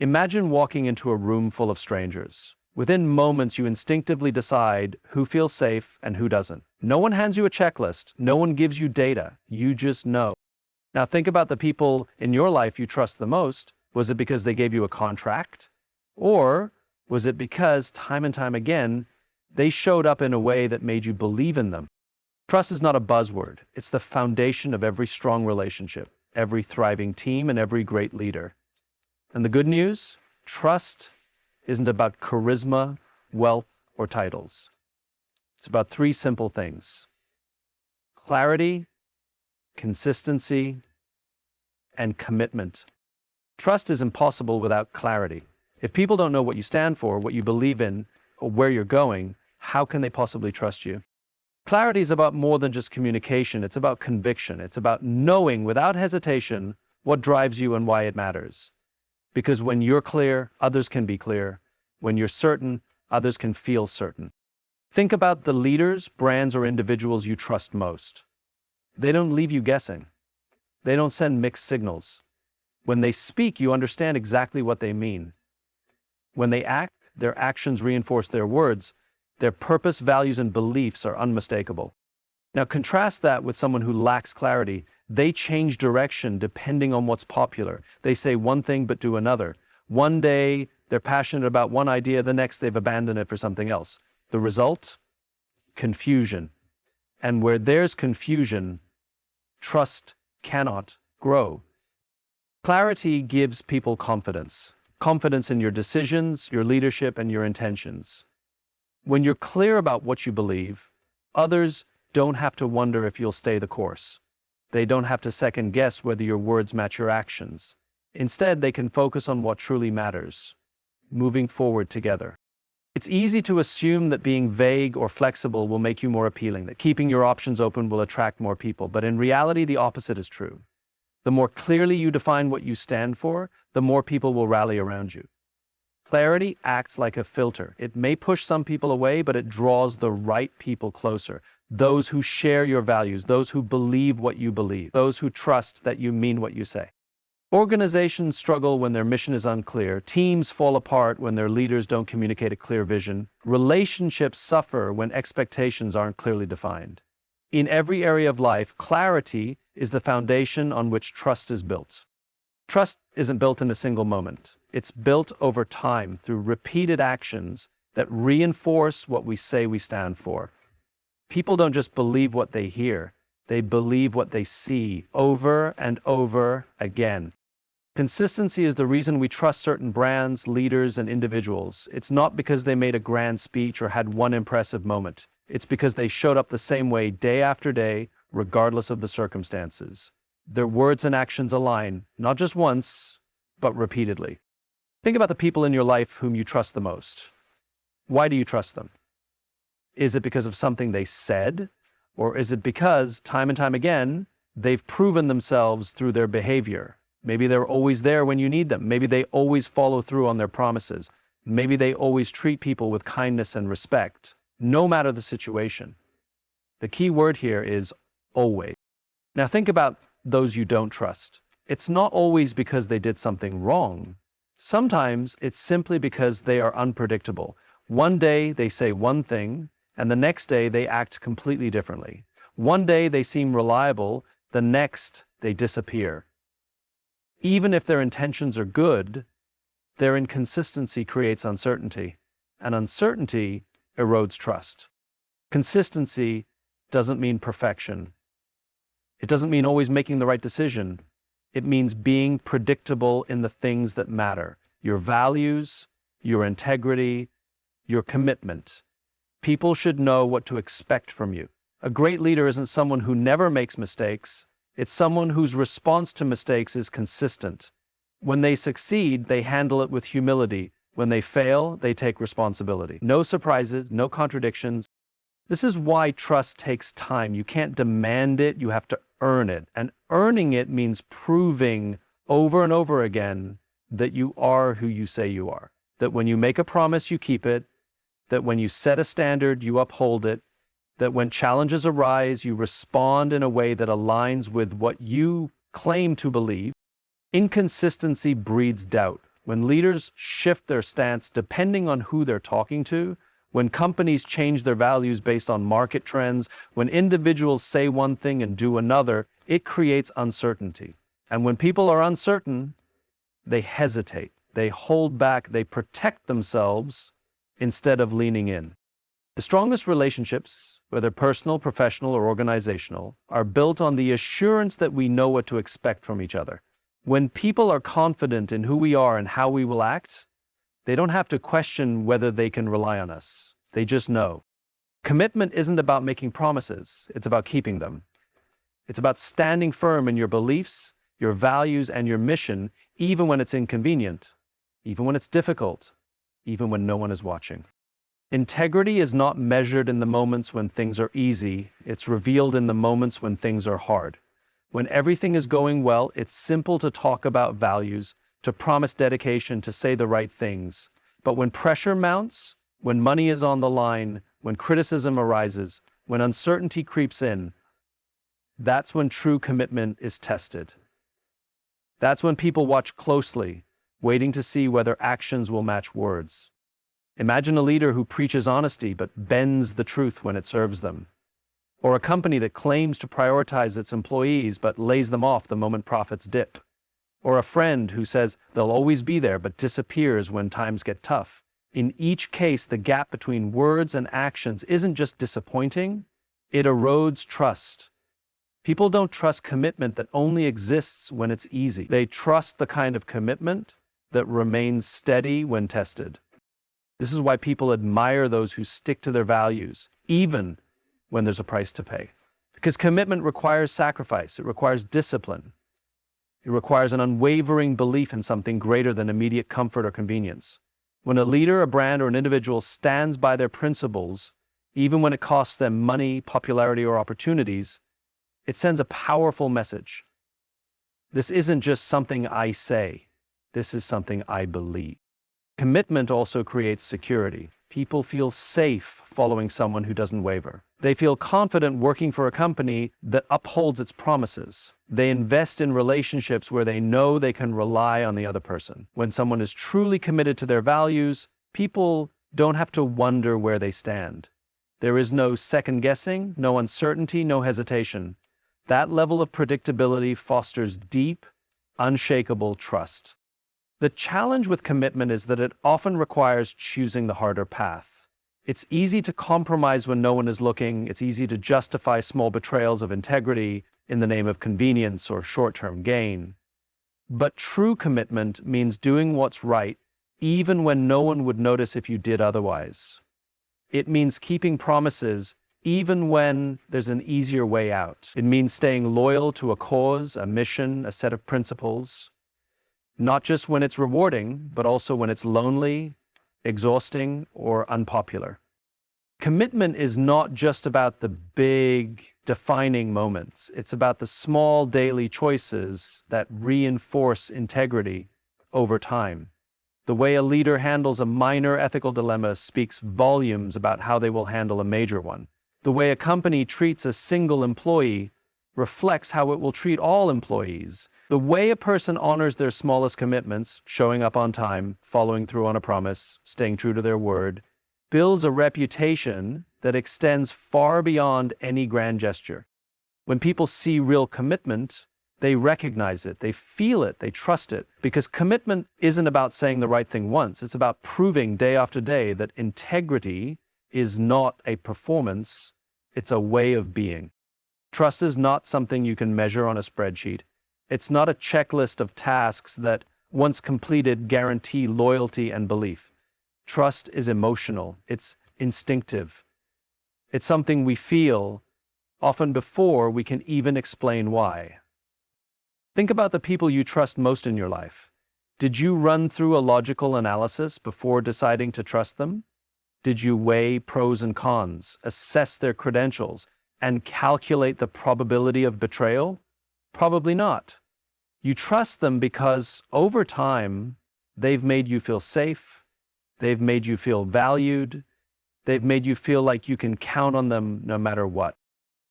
Imagine walking into a room full of strangers. Within moments, you instinctively decide who feels safe and who doesn't. No one hands you a checklist. No one gives you data. You just know. Now think about the people in your life you trust the most. Was it because they gave you a contract? Or was it because, time and time again, they showed up in a way that made you believe in them? Trust is not a buzzword. It's the foundation of every strong relationship, every thriving team, and every great leader. And the good news? Trust isn't about charisma, wealth, or titles. It's about three simple things: clarity, consistency, and commitment. Trust is impossible without clarity. If people don't know what you stand for, what you believe in, or where you're going, how can they possibly trust you? Clarity is about more than just communication. It's about conviction. It's about knowing without hesitation what drives you and why it matters. Because when you're clear, others can be clear. When you're certain, others can feel certain. Think about the leaders, brands, or individuals you trust most. They don't leave you guessing. They don't send mixed signals. When they speak, you understand exactly what they mean. When they act, their actions reinforce their words. Their purpose, values, and beliefs are unmistakable. Now contrast that with someone who lacks clarity. They change direction depending on what's popular. They say one thing but do another. One day they're passionate about one idea, the next they've abandoned it for something else. The result? Confusion. And where there's confusion, trust cannot grow. Clarity gives people confidence. Confidence in your decisions, your leadership, and your intentions. When you're clear about what you believe, others don't have to wonder if you'll stay the course. They don't have to second guess whether your words match your actions. Instead, they can focus on what truly matters, moving forward together. It's easy to assume that being vague or flexible will make you more appealing, that keeping your options open will attract more people, but in reality, the opposite is true. The more clearly you define what you stand for, the more people will rally around you. Clarity acts like a filter. It may push some people away, but it draws the right people closer. Those who share your values, those who believe what you believe, those who trust that you mean what you say. Organizations struggle when their mission is unclear. Teams fall apart when their leaders don't communicate a clear vision. Relationships suffer when expectations aren't clearly defined. In every area of life, clarity is the foundation on which trust is built. Trust isn't built in a single moment. It's built over time through repeated actions that reinforce what we say we stand for. People don't just believe what they hear, they believe what they see over and over again. Consistency is the reason we trust certain brands, leaders, and individuals. It's not because they made a grand speech or had one impressive moment. It's because they showed up the same way day after day, regardless of the circumstances. Their words and actions align, not just once, but repeatedly. Think about the people in your life whom you trust the most. Why do you trust them? Is it because of something they said? Or is it because, time and time again, they've proven themselves through their behavior? Maybe they're always there when you need them. Maybe they always follow through on their promises. Maybe they always treat people with kindness and respect, no matter the situation. The key word here is always. Now think about those you don't trust. It's not always because they did something wrong. Sometimes it's simply because they are unpredictable. One day they say one thing, and the next day they act completely differently. One day they seem reliable, the next they disappear. Even if their intentions are good, their inconsistency creates uncertainty, and uncertainty erodes trust. Consistency doesn't mean perfection. It doesn't mean always making the right decision. It means being predictable in the things that matter. Your values, your integrity, your commitment. People should know what to expect from you. A great leader isn't someone who never makes mistakes. It's someone whose response to mistakes is consistent. When they succeed, they handle it with humility. When they fail, they take responsibility. No surprises, no contradictions. This is why trust takes time. You can't demand it, you have to earn it. And earning it means proving over and over again that you are who you say you are. That when you make a promise, you keep it. That when you set a standard, you uphold it. That when challenges arise, you respond in a way that aligns with what you claim to believe. Inconsistency breeds doubt. When leaders shift their stance depending on who they're talking to, when companies change their values based on market trends, when individuals say one thing and do another, it creates uncertainty. And when people are uncertain, they hesitate, they hold back, they protect themselves instead of leaning in. The strongest relationships, whether personal, professional, or organizational, are built on the assurance that we know what to expect from each other. When people are confident in who we are and how we will act, they don't have to question whether they can rely on us. They just know. Commitment isn't about making promises, it's about keeping them. It's about standing firm in your beliefs, your values, and your mission, even when it's inconvenient, even when it's difficult, even when no one is watching. Integrity is not measured in the moments when things are easy, it's revealed in the moments when things are hard. When everything is going well, it's simple to talk about values, to promise dedication, to say the right things. But when pressure mounts, when money is on the line, when criticism arises, when uncertainty creeps in, that's when true commitment is tested. That's when people watch closely, waiting to see whether actions will match words. Imagine a leader who preaches honesty but bends the truth when it serves them. Or a company that claims to prioritize its employees but lays them off the moment profits dip. Or a friend who says they'll always be there but disappears when times get tough. In each case, the gap between words and actions isn't just disappointing, it erodes trust. People don't trust commitment that only exists when it's easy. They trust the kind of commitment that remains steady when tested. This is why people admire those who stick to their values, even when there's a price to pay. Because commitment requires sacrifice, it requires discipline. It requires an unwavering belief in something greater than immediate comfort or convenience. When a leader, a brand, or an individual stands by their principles, even when it costs them money, popularity, or opportunities, it sends a powerful message. This isn't just something I say, this is something I believe. Commitment also creates security. People feel safe following someone who doesn't waver. They feel confident working for a company that upholds its promises. They invest in relationships where they know they can rely on the other person. When someone is truly committed to their values, people don't have to wonder where they stand. There is no second guessing, no uncertainty, no hesitation. That level of predictability fosters deep, unshakable trust. The challenge with commitment is that it often requires choosing the harder path. It's easy to compromise when no one is looking. It's easy to justify small betrayals of integrity in the name of convenience or short-term gain. But true commitment means doing what's right, even when no one would notice if you did otherwise. It means keeping promises, even when there's an easier way out. It means staying loyal to a cause, a mission, a set of principles. Not just when it's rewarding, but also when it's lonely, exhausting, or unpopular. Commitment is not just about the big, defining moments. It's about the small daily choices that reinforce integrity over time. The way a leader handles a minor ethical dilemma speaks volumes about how they will handle a major one. The way a company treats a single employee reflects how it will treat all employees. The way a person honors their smallest commitments, showing up on time, following through on a promise, staying true to their word, builds a reputation that extends far beyond any grand gesture. When people see real commitment, they recognize it, they feel it, they trust it. Because commitment isn't about saying the right thing once, it's about proving day after day that integrity is not a performance, it's a way of being. Trust is not something you can measure on a spreadsheet. It's not a checklist of tasks that, once completed, guarantee loyalty and belief. Trust is emotional. It's instinctive. It's something we feel, often before we can even explain why. Think about the people you trust most in your life. Did you run through a logical analysis before deciding to trust them? Did you weigh pros and cons, assess their credentials, and calculate the probability of betrayal? Probably not. You trust them because, over time, they've made you feel safe, they've made you feel valued, they've made you feel like you can count on them no matter what.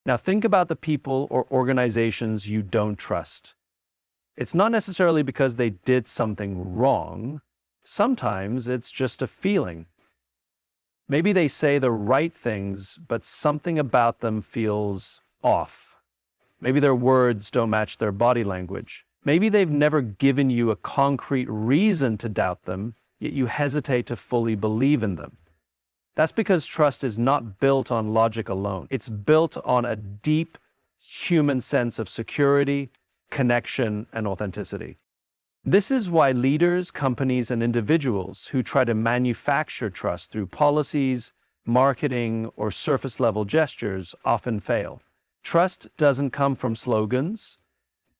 Now think about the people or organizations you don't trust. It's not necessarily because they did something wrong, Sometimes it's just a feeling. Maybe they say the right things, but something about them feels off. Maybe their words don't match their body language. Maybe they've never given you a concrete reason to doubt them, yet you hesitate to fully believe in them. That's because trust is not built on logic alone. It's built on a deep human sense of security, connection, and authenticity. This is why leaders, companies, and individuals who try to manufacture trust through policies, marketing, or surface-level gestures often fail. Trust doesn't come from slogans.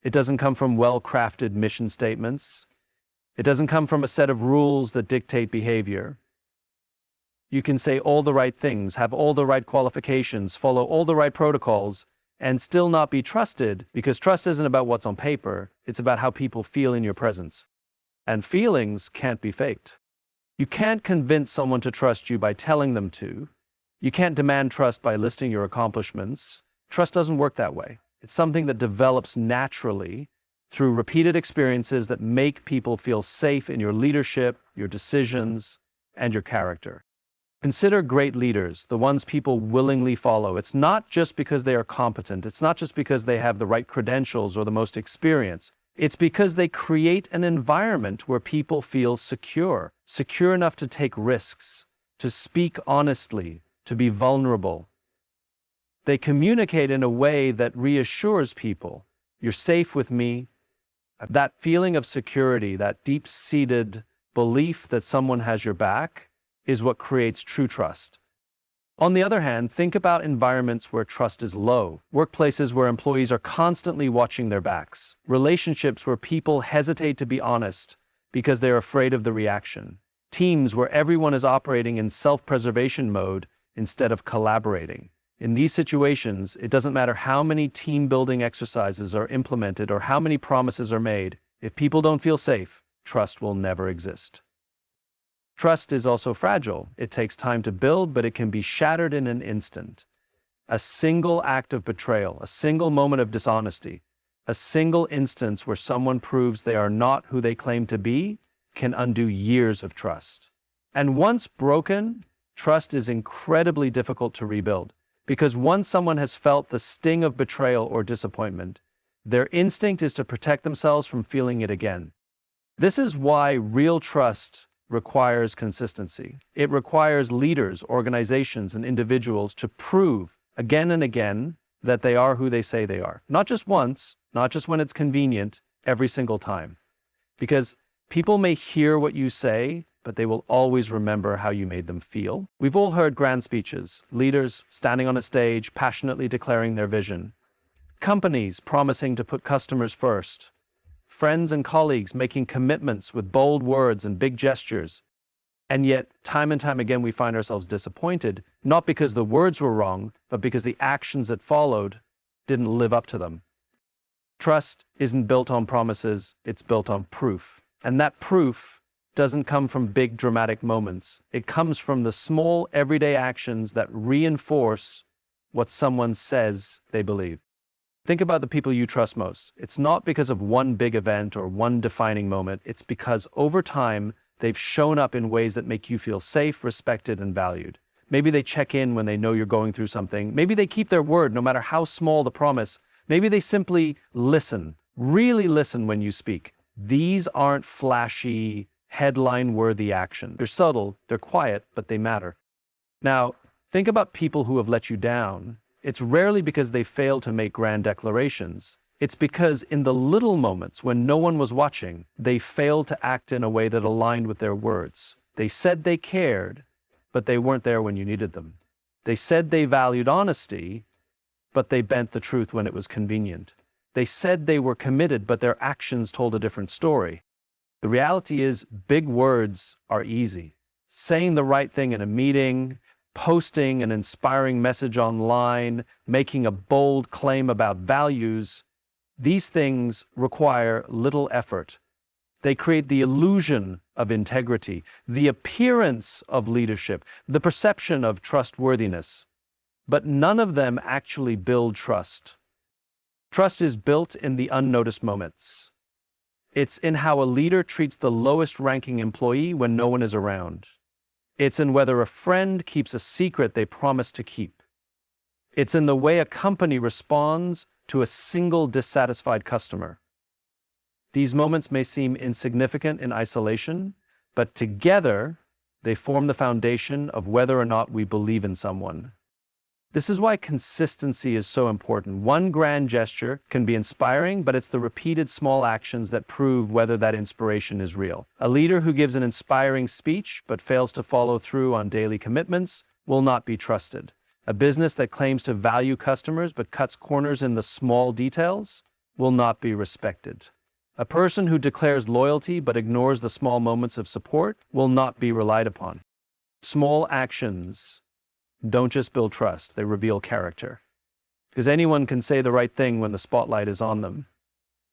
It doesn't come from well-crafted mission statements. It doesn't come from a set of rules that dictate behavior. You can say all the right things, have all the right qualifications, follow all the right protocols, and still not be trusted, because trust isn't about what's on paper, it's about how people feel in your presence. And feelings can't be faked. You can't convince someone to trust you by telling them to. You can't demand trust by listing your accomplishments. Trust doesn't work that way. It's something that develops naturally through repeated experiences that make people feel safe in your leadership, your decisions, and your character. Consider great leaders, the ones people willingly follow. It's not just because they are competent. It's not just because they have the right credentials or the most experience. It's because they create an environment where people feel secure enough to take risks, to speak honestly, to be vulnerable. They communicate in a way that reassures people. You're safe with me. That feeling of security, that deep-seated belief that someone has your back, is what creates true trust. On the other hand, think about environments where trust is low, workplaces where employees are constantly watching their backs, relationships where people hesitate to be honest because they're afraid of the reaction, teams where everyone is operating in self-preservation mode instead of collaborating. In these situations, it doesn't matter how many team-building exercises are implemented or how many promises are made. If people don't feel safe, trust will never exist. Trust is also fragile. It takes time to build, but it can be shattered in an instant. A single act of betrayal, a single moment of dishonesty, a single instance where someone proves they are not who they claim to be can undo years of trust. And once broken, trust is incredibly difficult to rebuild, because once someone has felt the sting of betrayal or disappointment, their instinct is to protect themselves from feeling it again. This is why real trust requires consistency. It requires leaders, organizations, and individuals to prove again and again that they are who they say they are. Not just once, not just when it's convenient, every single time. Because people may hear what you say, but they will always remember how you made them feel. We've all heard grand speeches, leaders standing on a stage, passionately declaring their vision, companies promising to put customers first, friends and colleagues making commitments with bold words and big gestures. And yet, time and time again, we find ourselves disappointed, not because the words were wrong, but because the actions that followed didn't live up to them. Trust isn't built on promises, it's built on proof. And that proof doesn't come from big dramatic moments. It comes from the small everyday actions that reinforce what someone says they believe. Think about the people you trust most. It's not because of one big event or one defining moment. It's because over time, they've shown up in ways that make you feel safe, respected, and valued. Maybe they check in when they know you're going through something. Maybe they keep their word no matter how small the promise. Maybe they simply listen, really listen when you speak. These aren't flashy, headline-worthy actions. They're subtle, they're quiet, but they matter. Now, think about people who have let you down. It's rarely because they failed to make grand declarations. It's because in the little moments when no one was watching, they failed to act in a way that aligned with their words. They said they cared, but they weren't there when you needed them. They said they valued honesty, but they bent the truth when it was convenient. They said they were committed, but their actions told a different story. The reality is, big words are easy. Saying the right thing in a meeting, posting an inspiring message online, making a bold claim about values, these things require little effort. They create the illusion of integrity, the appearance of leadership, the perception of trustworthiness. But none of them actually build trust. Trust is built in the unnoticed moments. It's in how a leader treats the lowest ranking employee when no one is around. It's in whether a friend keeps a secret they promised to keep. It's in the way a company responds to a single dissatisfied customer. These moments may seem insignificant in isolation, but together they form the foundation of whether or not we believe in someone. This is why consistency is so important. One grand gesture can be inspiring, but it's the repeated small actions that prove whether that inspiration is real. A leader who gives an inspiring speech but fails to follow through on daily commitments will not be trusted. A business that claims to value customers but cuts corners in the small details will not be respected. A person who declares loyalty but ignores the small moments of support will not be relied upon. Small actions don't just build trust, they reveal character. Because anyone can say the right thing when the spotlight is on them.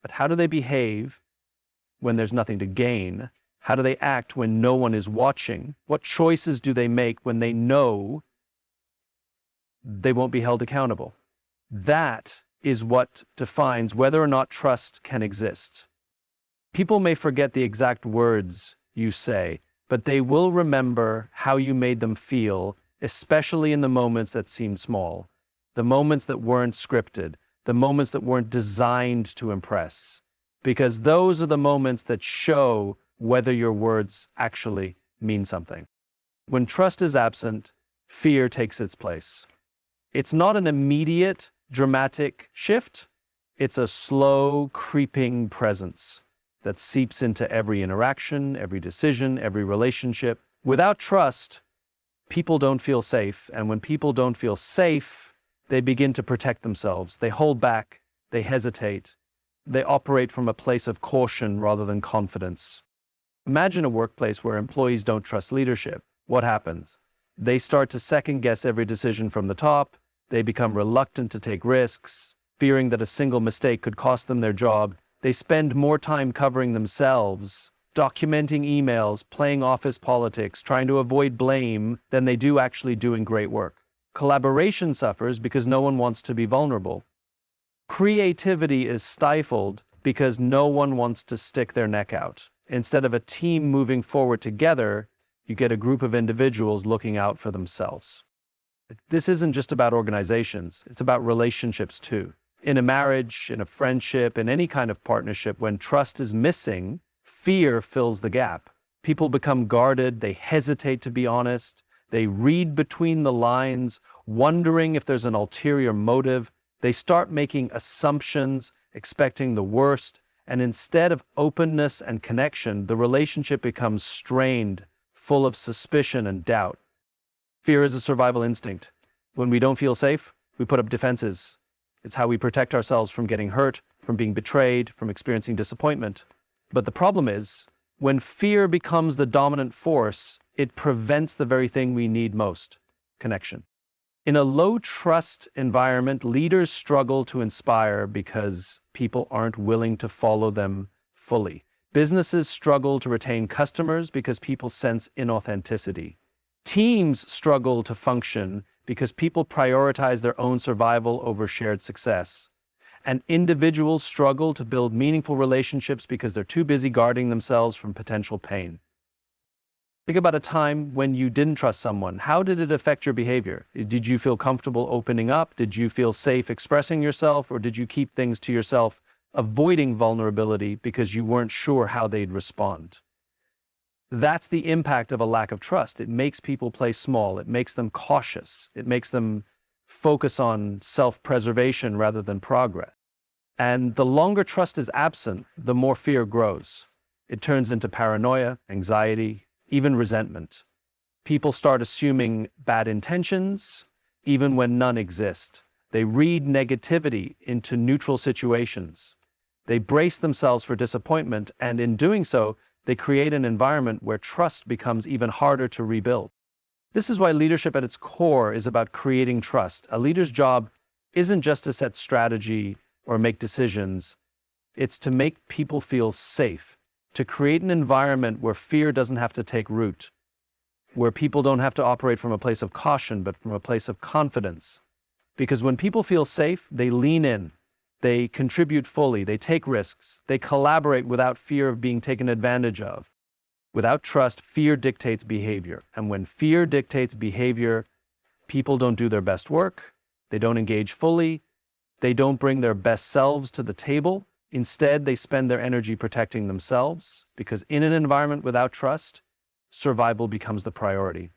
But how do they behave when there's nothing to gain? How do they act when no one is watching? What choices do they make when they know they won't be held accountable? That is what defines whether or not trust can exist. People may forget the exact words you say, but they will remember how you made them feel, especially in the moments that seem small, the moments that weren't scripted, the moments that weren't designed to impress, because those are the moments that show whether your words actually mean something. When trust is absent, fear takes its place. It's not an immediate, dramatic shift. It's a slow, creeping presence that seeps into every interaction, every decision, every relationship. Without trust, people don't feel safe, and when people don't feel safe, they begin to protect themselves. They hold back, they hesitate, they operate from a place of caution rather than confidence. Imagine a workplace where employees don't trust leadership. What happens? They start to second-guess every decision from the top, they become reluctant to take risks, fearing that a single mistake could cost them their job. They spend more time covering themselves, documenting emails, playing office politics, trying to avoid blame than they do actually doing great work. Collaboration suffers because no one wants to be vulnerable. Creativity is stifled because no one wants to stick their neck out. Instead of a team moving forward together, you get a group of individuals looking out for themselves. This isn't just about organizations, it's about relationships too. In a marriage, in a friendship, in any kind of partnership, when trust is missing, fear fills the gap. People become guarded, they hesitate to be honest, they read between the lines, wondering if there's an ulterior motive. They start making assumptions, expecting the worst, and instead of openness and connection, the relationship becomes strained, full of suspicion and doubt. Fear is a survival instinct. When we don't feel safe, we put up defenses. It's how we protect ourselves from getting hurt, from being betrayed, from experiencing disappointment. But the problem is, when fear becomes the dominant force, it prevents the very thing we need most: connection. In a low-trust environment, leaders struggle to inspire because people aren't willing to follow them fully. Businesses struggle to retain customers because people sense inauthenticity. Teams struggle to function because people prioritize their own survival over shared success. And individuals struggle to build meaningful relationships because they're too busy guarding themselves from potential pain. Think about a time when you didn't trust someone. How did it affect your behavior? Did you feel comfortable opening up? Did you feel safe expressing yourself? Or did you keep things to yourself, avoiding vulnerability because you weren't sure how they'd respond? That's the impact of a lack of trust. It makes people play small. It makes them cautious. It makes them focus on self-preservation rather than progress. And the longer trust is absent, the more fear grows. It turns into paranoia, anxiety, even resentment. People start assuming bad intentions, even when none exist. They read negativity into neutral situations. They brace themselves for disappointment, and in doing so, they create an environment where trust becomes even harder to rebuild. This is why leadership at its core is about creating trust. A leader's job isn't just to set strategy or make decisions. It's to make people feel safe, to create an environment where fear doesn't have to take root, where people don't have to operate from a place of caution, but from a place of confidence. Because when people feel safe, they lean in, They contribute fully, they take risks, they collaborate without fear of being taken advantage of. Without trust, fear dictates behavior. And when fear dictates behavior, people don't do their best work, they don't engage fully, they don't bring their best selves to the table. Instead, they spend their energy protecting themselves, because in an environment without trust, survival becomes the priority.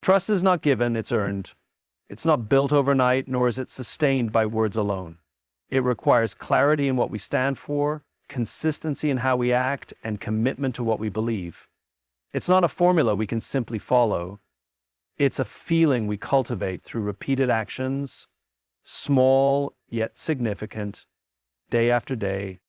Trust is not given, it's earned. It's not built overnight, nor is it sustained by words alone. It requires clarity in what we stand for, consistency in how we act, and commitment to what we believe. It's not a formula we can simply follow. It's a feeling we cultivate through repeated actions, small yet significant, day after day.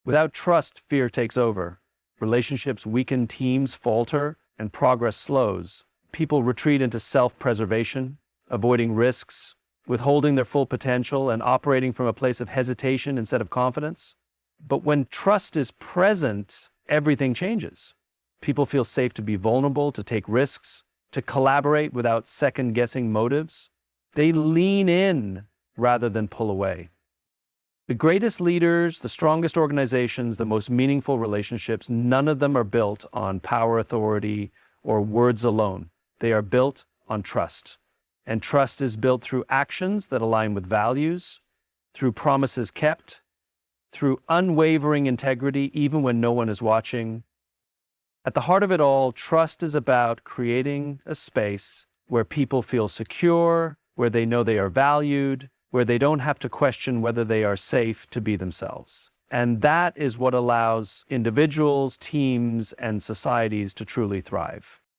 Without trust, fear takes over. Relationships weaken, teams falter, and progress slows. People retreat into self-preservation, avoiding risks, withholding their full potential, and operating from a place of hesitation instead of confidence. But when trust is present, everything changes. People feel safe to be vulnerable, to take risks, to collaborate without second-guessing motives. They lean in rather than pull away. The greatest leaders, the strongest organizations, the most meaningful relationships, none of them are built on power, authority, or words alone. They are built on trust. And trust is built through actions that align with values, through promises kept, through unwavering integrity even when no one is watching. At the heart of it all, trust is about creating a space where people feel secure, where they know they are valued, where they don't have to question whether they are safe to be themselves. And that is what allows individuals, teams, and societies to truly thrive.